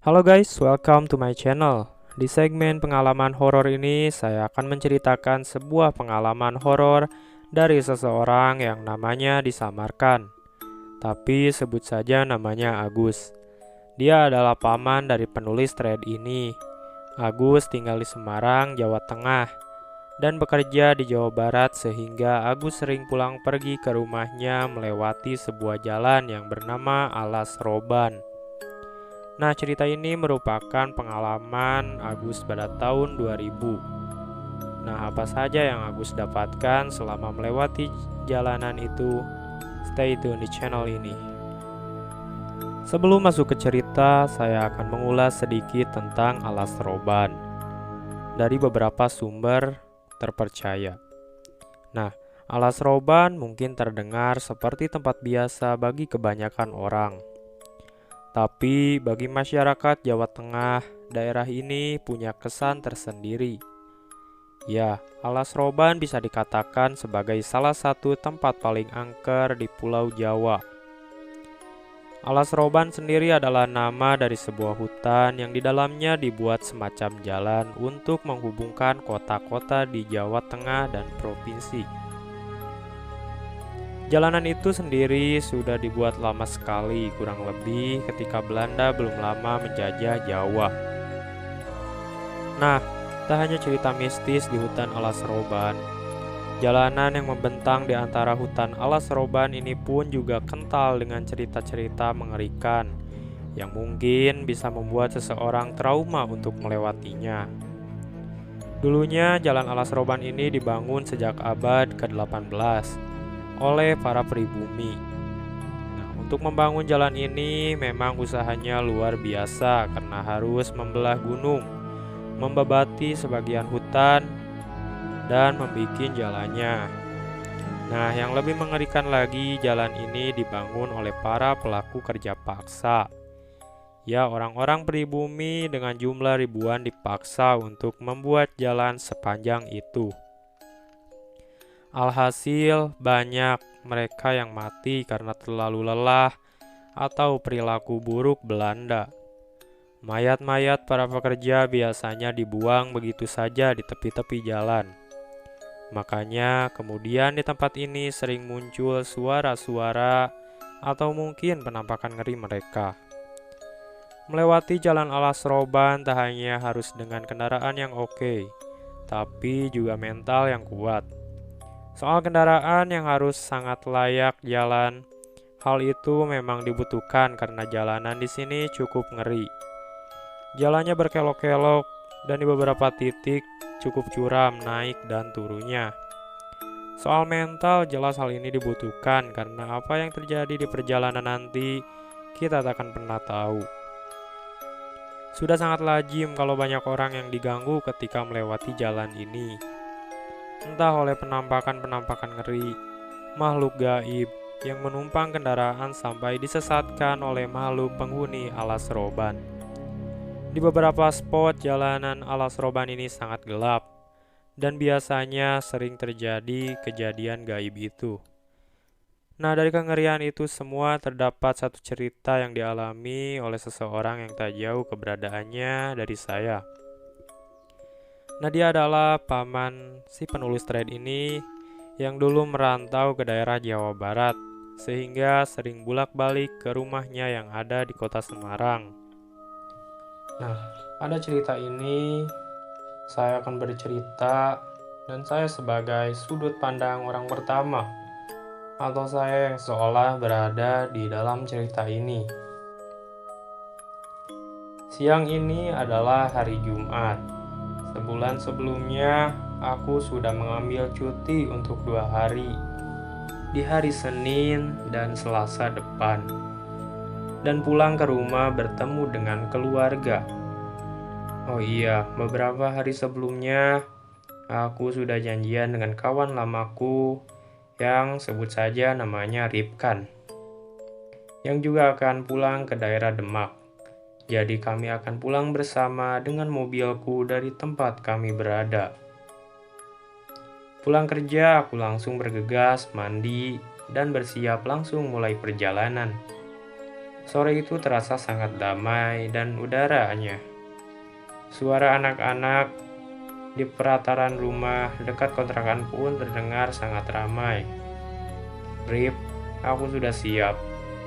Halo guys, welcome to my channel. Di segmen pengalaman horor ini, saya akan menceritakan sebuah pengalaman horor dari seseorang yang namanya disamarkan. Tapi sebut saja namanya Agus. Dia adalah paman dari penulis thread ini. Agus tinggal di Semarang, Jawa Tengah, dan bekerja di Jawa Barat sehingga Agus sering pulang pergi ke rumahnya melewati sebuah jalan yang bernama Alas Roban. Nah, cerita ini merupakan pengalaman Agus pada tahun 2000. Nah, apa saja yang Agus dapatkan selama melewati jalanan itu? Stay tune di channel ini. Sebelum masuk ke cerita, saya akan mengulas sedikit tentang Alas Roban dari beberapa sumber terpercaya. Nah, Alas Roban mungkin terdengar seperti tempat biasa bagi kebanyakan orang. Tapi bagi masyarakat Jawa Tengah, daerah ini punya kesan tersendiri. Ya, Alas Roban bisa dikatakan sebagai salah satu tempat paling angker di Pulau Jawa. Alas Roban sendiri adalah nama dari sebuah hutan yang di dalamnya dibuat semacam jalan untuk menghubungkan kota-kota di Jawa Tengah dan provinsi. Jalanan itu sendiri sudah dibuat lama sekali, kurang lebih ketika Belanda belum lama menjajah Jawa. Nah, tak hanya cerita mistis di hutan Alas Roban, jalanan yang membentang di antara hutan Alas Roban ini pun juga kental dengan cerita-cerita mengerikan yang mungkin bisa membuat seseorang trauma untuk melewatinya. Dulunya jalan Alas Roban ini dibangun sejak abad ke-18 oleh para pribumi. Nah, untuk membangun jalan ini memang usahanya luar biasa karena harus membelah gunung, membebati sebagian hutan, dan membuat jalannya. Nah, yang lebih mengerikan lagi, jalan ini dibangun oleh para pelaku kerja paksa. Ya, orang-orang pribumi dengan jumlah ribuan dipaksa untuk membuat jalan sepanjang itu. Alhasil, banyak mereka yang mati karena terlalu lelah atau perilaku buruk Belanda. Mayat-mayat para pekerja biasanya dibuang begitu saja di tepi-tepi jalan. Makanya, kemudian di tempat ini sering muncul suara-suara atau mungkin penampakan ngeri mereka. Melewati jalan Alas Roban tak hanya harus dengan kendaraan yang oke, tapi juga mental yang kuat. Soal kendaraan yang harus sangat layak jalan, hal itu memang dibutuhkan karena jalanan di sini cukup ngeri. Jalannya berkelok-kelok dan di beberapa titik cukup curam naik dan turunnya. Soal mental, jelas hal ini dibutuhkan karena apa yang terjadi di perjalanan nanti kita tak akan pernah tahu. Sudah sangat lazim kalau banyak orang yang diganggu ketika melewati jalan ini. Entah oleh penampakan-penampakan ngeri, makhluk gaib yang menumpang kendaraan sampai disesatkan oleh makhluk penghuni Alas Roban. Di beberapa spot jalanan Alas Roban ini sangat gelap, dan biasanya sering terjadi kejadian gaib itu. Nah, dari kengerian itu semua terdapat satu cerita yang dialami oleh seseorang yang tak jauh keberadaannya dari saya. Nah, dia adalah paman si penulis thread ini yang dulu merantau ke daerah Jawa Barat, sehingga sering bolak-balik ke rumahnya yang ada di kota Semarang. Nah, pada cerita ini saya akan bercerita dan saya sebagai sudut pandang orang pertama atau saya yang seolah berada di dalam cerita ini. Siang ini adalah hari Jumat. Sebulan sebelumnya, aku sudah mengambil cuti untuk 2 hari, di hari Senin dan Selasa depan, dan pulang ke rumah bertemu dengan keluarga. Oh iya, beberapa hari sebelumnya, aku sudah janjian dengan kawan lamaku yang sebut saja namanya Ripkan, yang juga akan pulang ke daerah Demak. Jadi kami akan pulang bersama dengan mobilku dari tempat kami berada. Pulang kerja, aku langsung bergegas, mandi, dan bersiap langsung mulai perjalanan. Sore itu terasa sangat damai dan udaranya. Suara anak-anak di pelataran rumah dekat kontrakan pun terdengar sangat ramai. "Rip, aku sudah siap.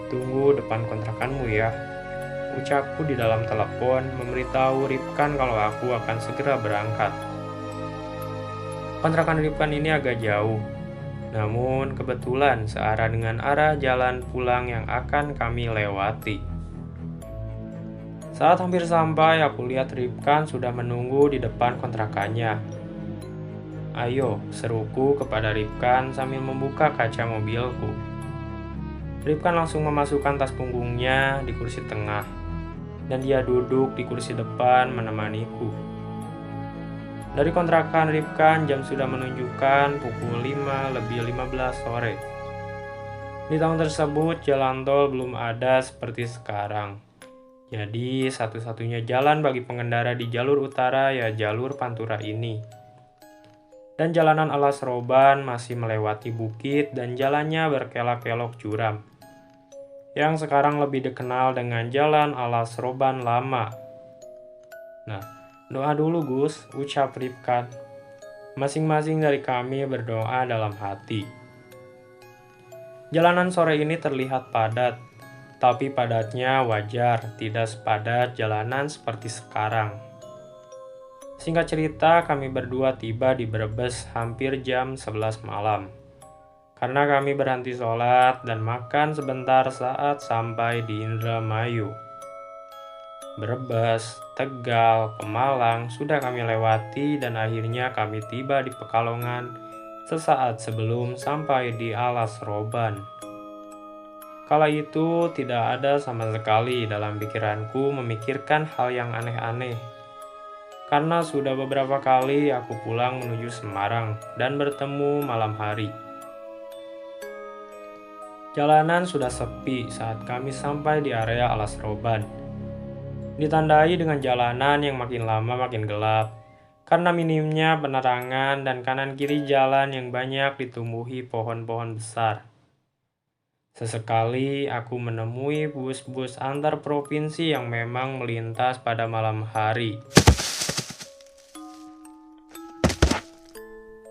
Tunggu depan kontrakanmu ya," ucapku di dalam telepon memberitahu Ripkan kalau aku akan segera berangkat. Kontrakan Ripkan ini agak jauh, namun kebetulan searah dengan arah jalan pulang yang akan kami lewati. Saat hampir sampai, aku lihat Ripkan sudah menunggu di depan kontrakannya. "Ayo," seruku kepada Ripkan sambil membuka kaca mobilku. Ripkan langsung memasukkan tas punggungnya di kursi tengah, dan dia duduk di kursi depan menemaniku. Dari kontrakan Ripkan jam sudah menunjukkan pukul 5:15 sore. Di tahun tersebut jalan tol belum ada seperti sekarang. Jadi satu-satunya jalan bagi pengendara di jalur utara ya jalur Pantura ini. Dan jalanan alas Roban masih melewati bukit dan jalannya berkelok-kelok curam, yang sekarang lebih dikenal dengan Jalan Alas Roban Lama. "Nah, doa dulu Gus," ucap Ripkan. Masing-masing dari kami berdoa dalam hati. Jalanan sore ini terlihat padat, tapi padatnya wajar, tidak sepadat jalanan seperti sekarang. Singkat cerita, kami berdua tiba di Brebes hampir jam 11 malam. Karena kami berhenti sholat dan makan sebentar saat sampai di Indramayu. Brebes, Tegal, Pemalang sudah kami lewati dan akhirnya kami tiba di Pekalongan sesaat sebelum sampai di Alas Roban. Kala itu tidak ada sama sekali dalam pikiranku memikirkan hal yang aneh-aneh. Karena sudah beberapa kali aku pulang menuju Semarang dan bertemu malam hari. Jalanan sudah sepi saat kami sampai di area Alas Roban. Ditandai dengan jalanan yang makin lama makin gelap, karena minimnya penerangan dan kanan kiri jalan yang banyak ditumbuhi pohon-pohon besar. Sesekali aku menemui bus-bus antar provinsi yang memang melintas pada malam hari.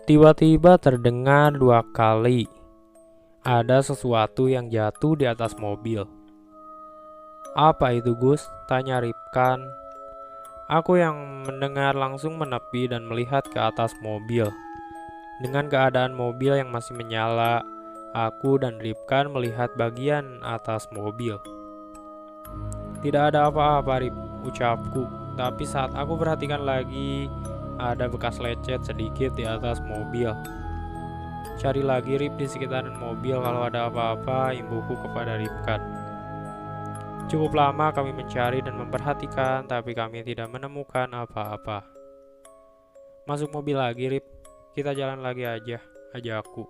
Tiba-tiba terdengar 2 kali ada sesuatu yang jatuh di atas mobil. "Apa itu Gus?" tanya Ripkan. Aku yang mendengar langsung menepi dan melihat ke atas mobil. Dengan keadaan mobil yang masih menyala, aku dan Ripkan melihat bagian atas mobil. "Tidak ada apa-apa Rip," ucapku. Tapi saat aku perhatikan lagi, ada bekas lecet sedikit di atas mobil. "Cari lagi Rip di sekitaran mobil, kalau ada apa-apa," imbuhku kepada Ripkan. Cukup lama kami mencari dan memperhatikan, tapi kami tidak menemukan apa-apa. "Masuk mobil lagi Rip, kita jalan lagi aja," ajakku.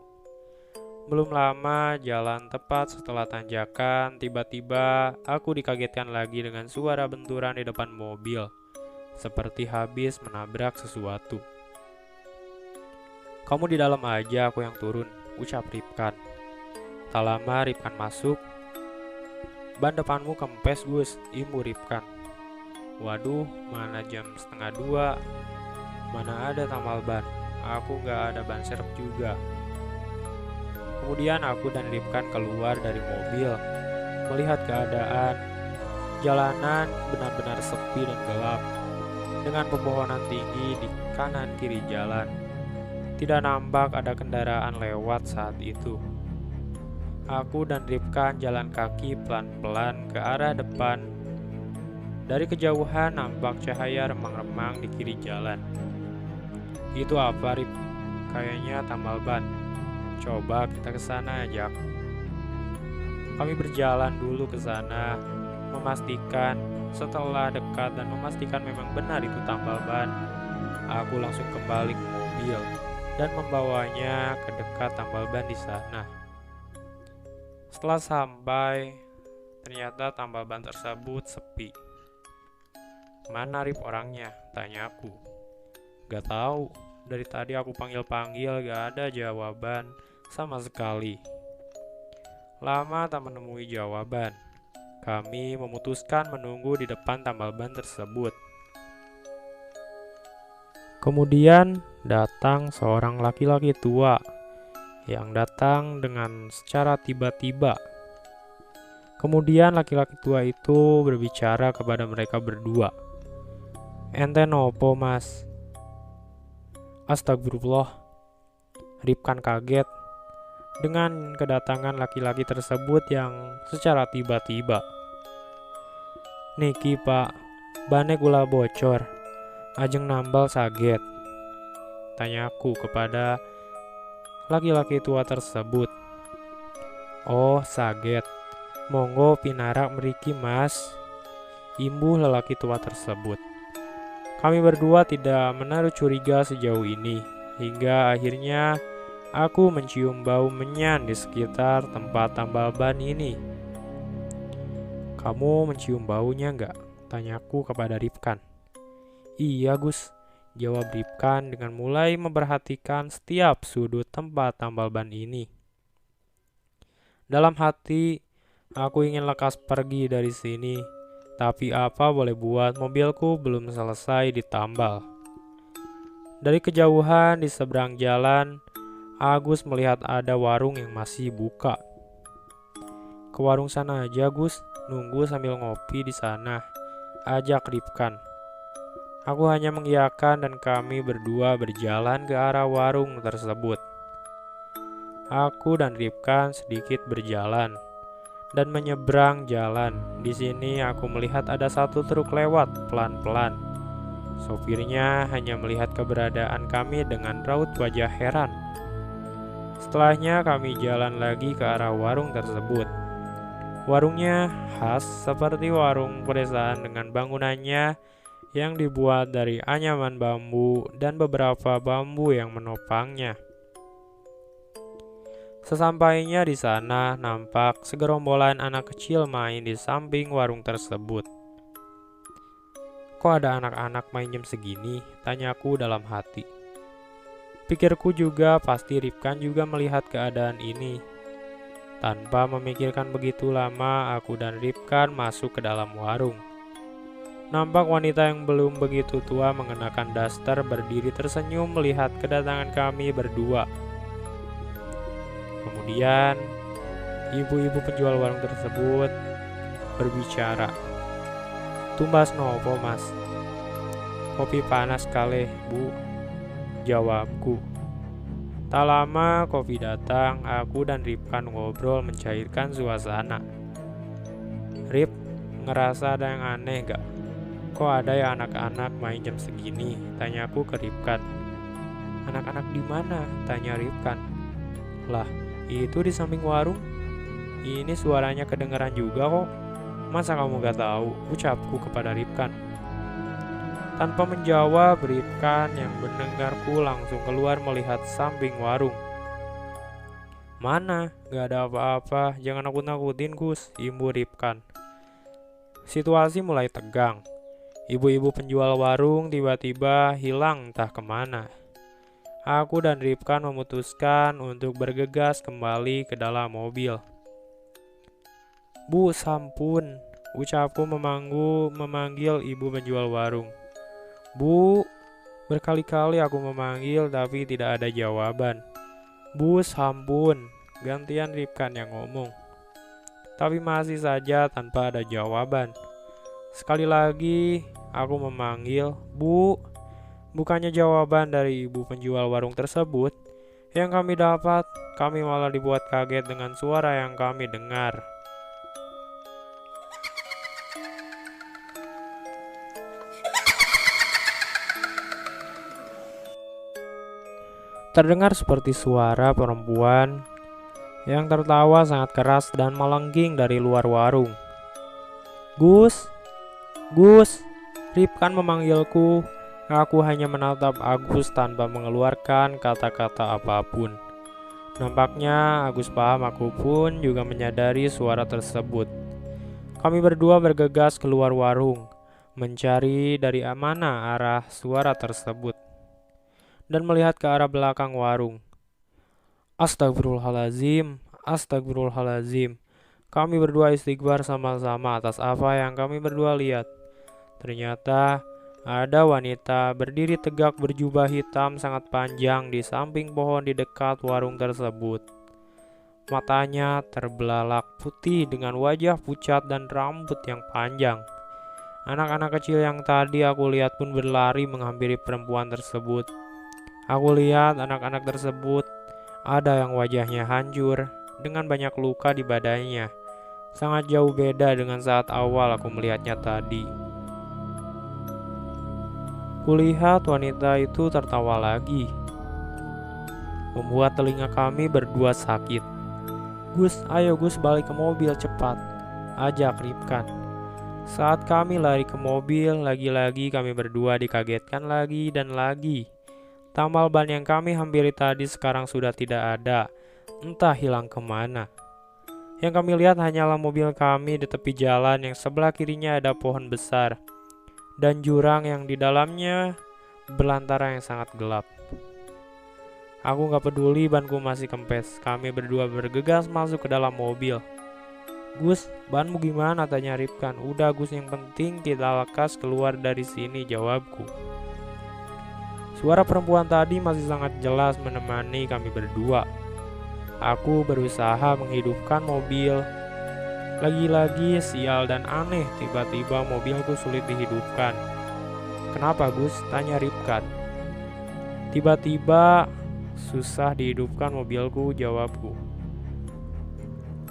Belum lama jalan tepat setelah tanjakan, tiba-tiba aku dikagetkan lagi dengan suara benturan di depan mobil, seperti habis menabrak sesuatu. "Kamu di dalam aja, aku yang turun," ucap Ripkan. Tak lama Ripkan masuk. "Ban depanmu kempes Gus," imbuh Ripkan. "Waduh, mana jam 1:30, mana ada tambal ban, aku gak ada ban serep juga." Kemudian aku dan Ripkan keluar dari mobil, melihat keadaan. Jalanan benar-benar sepi dan gelap, dengan pepohonan tinggi di kanan kiri jalan. Tidak nampak ada kendaraan lewat saat itu. Aku dan Ripkan jalan kaki pelan-pelan ke arah depan. Dari kejauhan nampak cahaya remang-remang di kiri jalan. "Itu apa Rip?" "Kayaknya tambal ban. Coba kita ke sana aja." Kami berjalan dulu ke sana, memastikan. Setelah dekat dan memastikan memang benar itu tambal ban, aku langsung kembali ke mobil dan membawanya ke dekat tambal ban di sana. Setelah sampai, ternyata tambal ban tersebut sepi. "Mana Rip orangnya?" tanyaku. "Gak tahu. Dari tadi aku panggil-panggil gak ada jawaban sama sekali." Lama tak menemui jawaban. kami memutuskan menunggu di depan tambal ban tersebut. Kemudian datang seorang laki-laki tua yang datang dengan secara tiba-tiba. Kemudian laki-laki tua itu berbicara kepada mereka berdua. "Ente nopo, Mas?" "Astagfirullah." Ripkan kaget dengan kedatangan laki-laki tersebut yang secara tiba-tiba. "Niki Pak, bane kula bocor, ajeng nambal saget," tanyaku kepada laki-laki tua tersebut. "Oh saget, monggo pinarak mriki Mas," imbuh lelaki tua tersebut. Kami berdua tidak menaruh curiga sejauh ini, hingga akhirnya aku mencium bau menyan di sekitar tempat tambal ban ini. "Kamu mencium baunya nggak?" tanyaku kepada Ripkan. "Iya Gus," jawab Ripkan dengan mulai memperhatikan setiap sudut tempat tambal ban ini. Dalam hati, aku ingin lekas pergi dari sini, tapi apa boleh buat, mobilku belum selesai ditambal. Dari kejauhan di seberang jalan, Agus melihat ada warung yang masih buka. "Ke warung sana aja Gus, nunggu sambil ngopi di sana," ajak Ripkan. Aku hanya mengiyakan dan kami berdua berjalan ke arah warung tersebut. Aku dan Ripkan sedikit berjalan dan menyeberang jalan. Di sini aku melihat ada satu truk lewat pelan-pelan. Sopirnya hanya melihat keberadaan kami dengan raut wajah heran. Setelahnya kami jalan lagi ke arah warung tersebut. Warungnya khas seperti warung pedesaan dengan bangunannya yang dibuat dari anyaman bambu dan beberapa bambu yang menopangnya. Sesampainya di sana, nampak segerombolan anak kecil main di samping warung tersebut. "Kok ada anak-anak main jam segini?" tanyaku dalam hati. Pikirku juga pasti Ripkan juga melihat keadaan ini. Tanpa memikirkan begitu lama, aku dan Ripkan masuk ke dalam warung. Nampak wanita yang belum begitu tua mengenakan daster berdiri tersenyum melihat kedatangan kami berdua. Kemudian, ibu-ibu penjual warung tersebut berbicara. "Tumbas nopo Mas?" "Kopi panas kalih Bu," jawabku. Tak lama kopi datang, aku dan Ripkan ngobrol mencairkan suasana. "Rip, ngerasa ada yang aneh gak? Kok ada ya anak-anak main jam segini?" tanyaku ke Ripkan. "Anak-anak di mana?" tanya Ripkan. "Lah, itu di samping warung. Ini suaranya kedengaran juga kok. Masa kamu gak tahu?" ucapku kepada Ripkan. Tanpa menjawab, Ripkan yang mendengarku langsung keluar melihat samping warung. "Mana? Gak ada apa-apa, jangan nakut-nakutin Gus," imbuh Ripkan. Situasi mulai tegang. Ibu-ibu penjual warung tiba-tiba hilang entah kemana. Aku dan Ripkan memutuskan untuk bergegas kembali ke dalam mobil. "Bu, sampun," ucapku memanggil ibu penjual warung. "Bu," berkali-kali aku memanggil tapi tidak ada jawaban. "Bu, sampun," gantian Ripkan yang ngomong. Tapi masih saja tanpa ada jawaban. Sekali lagi aku memanggil, "Bu." Bukannya jawaban dari ibu penjual warung tersebut, yang kami dapat, kami malah dibuat kaget dengan suara yang kami dengar. Terdengar seperti suara perempuan yang tertawa sangat keras dan melengging dari luar warung. "Gus, Gus," Ripkan memanggilku. Aku hanya menatap Agus tanpa mengeluarkan kata-kata apapun. Nampaknya Agus paham aku pun juga menyadari suara tersebut. Kami berdua bergegas keluar warung, mencari dari mana arah suara tersebut, dan melihat ke arah belakang warung. Astagfirullahalazim, astagfirullahalazim. Kami berdua istighfar sama-sama atas apa yang kami berdua lihat. Ternyata ada wanita berdiri tegak berjubah hitam sangat panjang di samping pohon di dekat warung tersebut. Matanya terbelalak putih dengan wajah pucat dan rambut yang panjang. Anak-anak kecil yang tadi aku lihat pun berlari menghampiri perempuan tersebut. Aku lihat anak-anak tersebut ada yang wajahnya hancur dengan banyak luka di badannya. Sangat jauh beda dengan saat awal aku melihatnya tadi. Kulihat wanita itu tertawa lagi, membuat telinga kami berdua sakit. "Gus, ayo Gus balik ke mobil cepat," ajak Ripkan. Saat kami lari ke mobil, lagi-lagi kami berdua dikagetkan lagi dan lagi. Tambal ban yang kami hampiri tadi sekarang sudah tidak ada, entah hilang kemana. Yang kami lihat hanyalah mobil kami di tepi jalan yang sebelah kirinya ada pohon besar dan jurang yang di dalamnya belantara yang sangat gelap. Aku gak peduli banku masih kempes. Kami berdua bergegas masuk ke dalam mobil. "Gus, banmu gimana?" tanya Ripkan. "Udah Gus, yang penting kita lekas keluar dari sini," jawabku. Suara perempuan tadi masih sangat jelas menemani kami berdua. Aku berusaha menghidupkan mobil. Lagi-lagi sial dan aneh, tiba-tiba mobilku sulit dihidupkan. "Kenapa Gus?" tanya Ripkan. "Tiba-tiba susah dihidupkan mobilku," jawabku.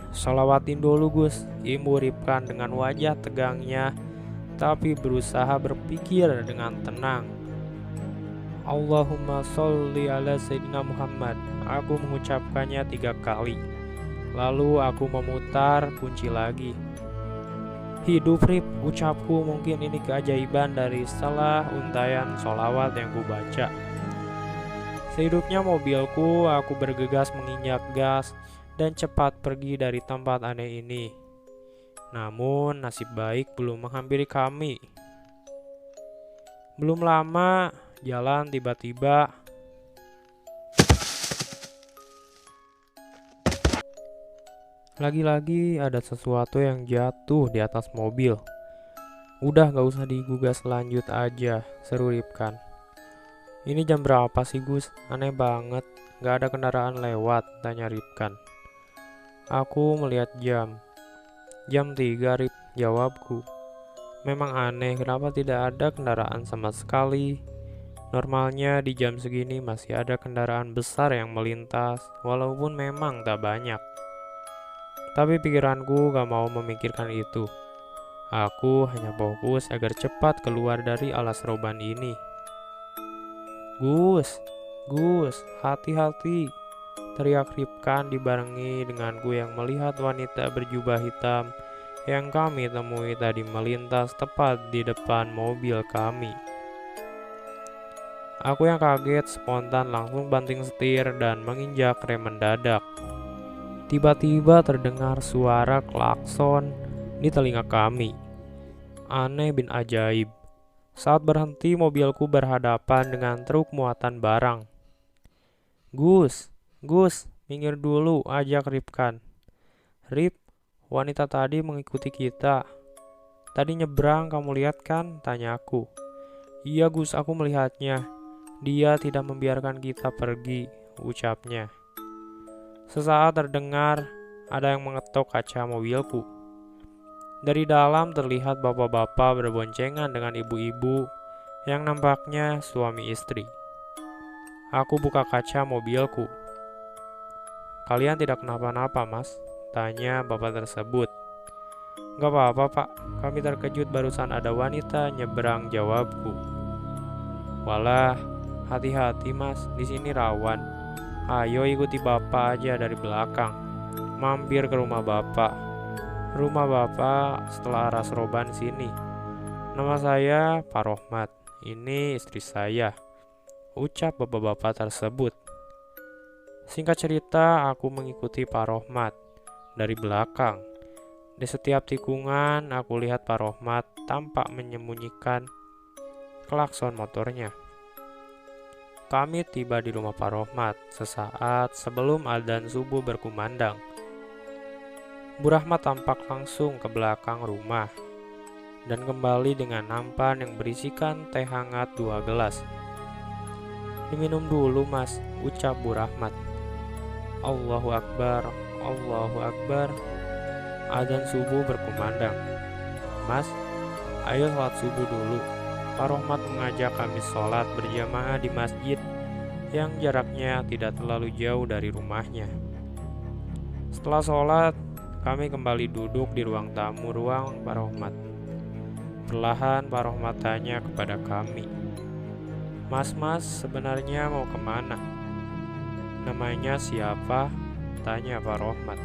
"Sholawatin dulu Gus," imbu Ripkan dengan wajah tegangnya, tapi berusaha berpikir dengan tenang. "Allahumma sholli ala Sayyidina Muhammad." Aku mengucapkannya 3 kali. Lalu aku memutar kunci lagi. "Hidup Rip," ucapku, mungkin ini keajaiban dari setelah untayan sholawat yang kubaca. Sehidupnya mobilku, aku bergegas menginjak gas dan cepat pergi dari tempat aneh ini. Namun nasib baik belum menghampiri kami. Belum lama jalan tiba-tiba lagi-lagi ada sesuatu yang jatuh di atas mobil. "Udah gak usah digugas, lanjut aja," seru Ripkan. "Ini jam berapa sih Gus? Aneh banget, gak ada kendaraan lewat," tanya Ripkan. Aku melihat jam. "Jam 3 Rip," jawabku. "Memang aneh, kenapa tidak ada kendaraan sama sekali? Normalnya di jam segini masih ada kendaraan besar yang melintas, walaupun memang tak banyak." Tapi pikiranku gak mau memikirkan itu. Aku hanya fokus agar cepat keluar dari alas roban ini. "Gus, Gus, hati-hati," teriak Ripkan dibarengi denganku yang melihat wanita berjubah hitam yang kami temui tadi melintas tepat di depan mobil kami. Aku yang kaget spontan langsung banting setir dan menginjak rem mendadak. Tiba-tiba terdengar suara klakson di telinga kami. Aneh bin ajaib. Saat berhenti, mobilku berhadapan dengan truk muatan barang. "Gus, Gus, minggir dulu," ajak Ripkan. "Rip, wanita tadi mengikuti kita. Tadi nyebrang, kamu lihat kan?" tanyaku. "Iya Gus, aku melihatnya. Dia tidak membiarkan kita pergi," ucapnya. Sesaat terdengar ada yang mengetok kaca mobilku. Dari dalam terlihat bapak-bapak berboncengan dengan ibu-ibu yang nampaknya suami istri. Aku buka kaca mobilku. "Kalian tidak kenapa-napa, Mas?" tanya bapak tersebut. "Gak apa-apa, Pak. Kami terkejut barusan ada wanita nyeberang," jawabku. "Walah, hati-hati, Mas. Di sini rawan. Ayo ikuti Bapak aja dari belakang. Mampir ke rumah Bapak. Rumah Bapak setelah aras roban sini. Nama saya Pak Rohmat. Ini istri saya," ucap bapak-bapak tersebut. Singkat cerita, aku mengikuti Pak Rohmat dari belakang. Di setiap tikungan, aku lihat Pak Rohmat tampak menyembunyikan klakson motornya. Kami tiba di rumah Pak Rohmat sesaat sebelum adzan subuh berkumandang. Bu Rahmat tampak langsung ke belakang rumah dan kembali dengan nampan yang berisikan teh hangat 2 gelas. "Diminum dulu mas," ucap Bu Rahmat. Allahu Akbar, Allahu Akbar. Adzan subuh berkumandang. "Mas, ayo sholat subuh dulu." Pak Rohmat mengajak kami sholat berjamaah di masjid yang jaraknya tidak terlalu jauh dari rumahnya. Setelah sholat, kami kembali duduk di ruang tamu ruang Pak Rohmat. Perlahan Pak Rohmat tanya kepada kami, "Mas, sebenarnya mau kemana?" "Namanya siapa?" tanya Pak Rohmat.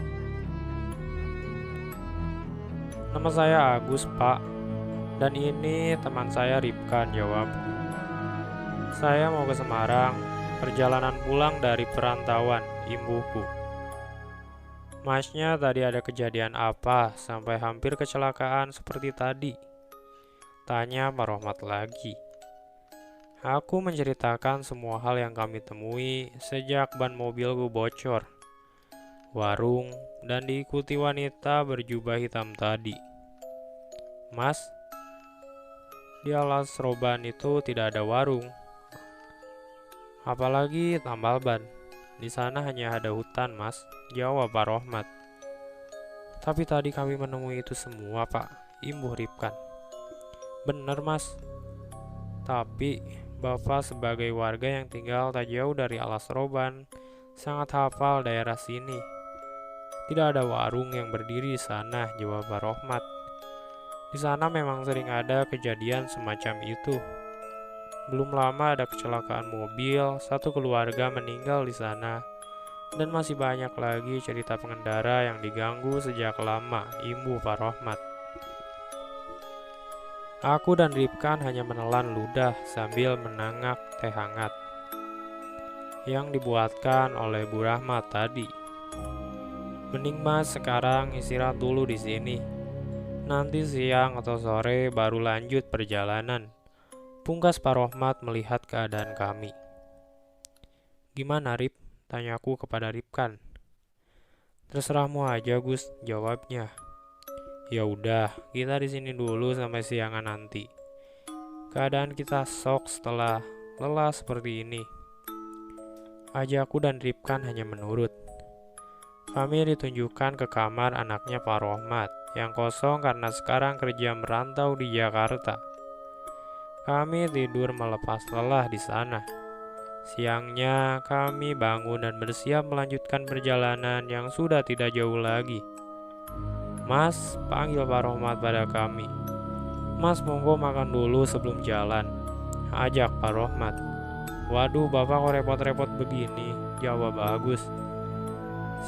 "Nama saya Agus, Pak. Dan ini teman saya Ripkan," jawab. "Saya mau ke Semarang, perjalanan pulang dari perantauan, imbuhku." "Masnya tadi ada kejadian apa sampai hampir kecelakaan seperti tadi?" tanya Pak Rohmat lagi. Aku menceritakan semua hal yang kami temui sejak ban mobilku bocor, warung, dan diikuti wanita berjubah hitam tadi. "Mas, di alas roban itu tidak ada warung, apalagi tambal ban. Di sana hanya ada hutan, Mas," jawab Pak Rohmat. "Tapi tadi kami menemui itu semua, Pak," imbuh Ripkan. "Benar, Mas. Tapi Bapak sebagai warga yang tinggal tak jauh dari alas roban sangat hafal daerah sini. Tidak ada warung yang berdiri di sana," jawab Pak Rohmat. "Di sana memang sering ada kejadian semacam itu. Belum lama ada kecelakaan mobil, satu keluarga meninggal di sana, dan masih banyak lagi cerita pengendara yang diganggu sejak lama," imbuh Pak Rohmat. Aku dan Ripkan hanya menelan ludah sambil menangak teh hangat yang dibuatkan oleh Bu Rahmat tadi. "Mending Mas sekarang istirahat dulu di sini. Nanti siang atau sore baru lanjut perjalanan," pungkas Pak Rohmat melihat keadaan kami. "Gimana, Rip?" tanyaku kepada Ripkan. "Terserahmu aja, Gus," jawabnya. "Ya udah, kita di sini dulu sampai siangan nanti. Keadaan kita shock setelah lelah seperti ini." Ajakku dan Ripkan hanya menurut. Kami ditunjukkan ke kamar anaknya Pak Rohmat yang kosong karena sekarang kerja merantau di Jakarta. Kami tidur melepas lelah di sana. Siangnya kami bangun dan bersiap melanjutkan perjalanan yang sudah tidak jauh lagi. "Mas," panggil Pak Rohmat pada kami. "Mas, monggo makan dulu sebelum jalan," ajak Pak Rohmat. "Waduh, Bapak kok repot-repot begini," jawab Agus.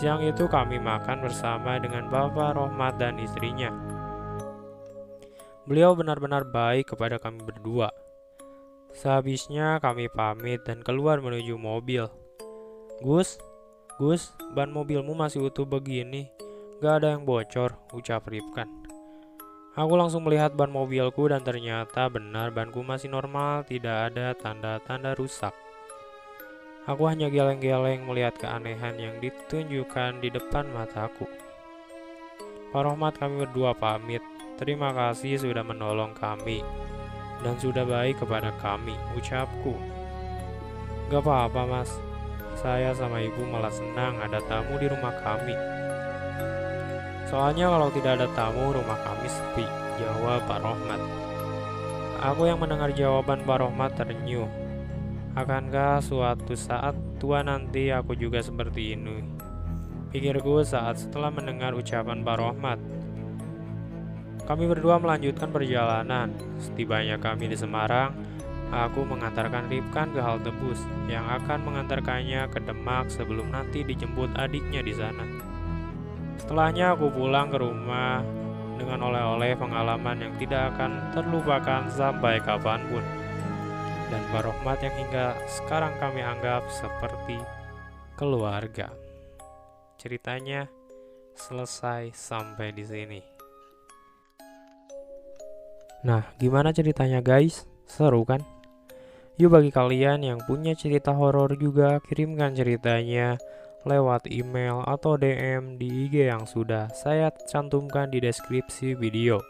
Siang itu kami makan bersama dengan Bapak Rohmat dan istrinya. Beliau benar-benar baik kepada kami berdua. Sehabisnya kami pamit dan keluar menuju mobil. Gus, ban mobilmu masih utuh begini. Gak ada yang bocor," ucap Ripkan. Aku langsung melihat ban mobilku dan ternyata benar banku masih normal, tidak ada tanda-tanda rusak. Aku hanya geleng-geleng melihat keanehan yang ditunjukkan di depan mataku. "Pak Rohmat, kami berdua pamit. Terima kasih sudah menolong kami dan sudah baik kepada kami," ucapku. "Gak apa-apa, Mas. Saya sama ibu malah senang ada tamu di rumah kami. Soalnya kalau tidak ada tamu, rumah kami sepi," jawab Pak Rohmat. Aku yang mendengar jawaban Pak Rohmat terenyuh. Akankah suatu saat tua nanti aku juga seperti ini? Pikirku saat setelah mendengar ucapan Pak Rohmat. Kami berdua melanjutkan perjalanan. Setibanya kami di Semarang, aku mengantarkan Ripkan ke halte bus yang akan mengantarkannya ke Demak sebelum nanti dijemput adiknya di sana. Setelahnya aku pulang ke rumah dengan oleh-oleh pengalaman yang tidak akan terlupakan sampai kapanpun. Dan Pak Rohmat yang hingga sekarang kami anggap seperti keluarga. Ceritanya selesai sampai di sini. Nah, gimana ceritanya guys? Seru kan? Yuk bagi kalian yang punya cerita horor juga kirimkan ceritanya lewat email atau DM di IG yang sudah saya cantumkan di deskripsi video.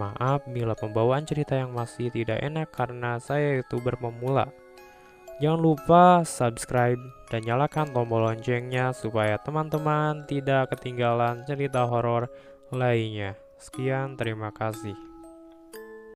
Maaf bila pembawaan cerita yang masih tidak enak karena saya YouTuber pemula. Jangan lupa subscribe dan nyalakan tombol loncengnya supaya teman-teman tidak ketinggalan cerita horor lainnya. Sekian, terima kasih.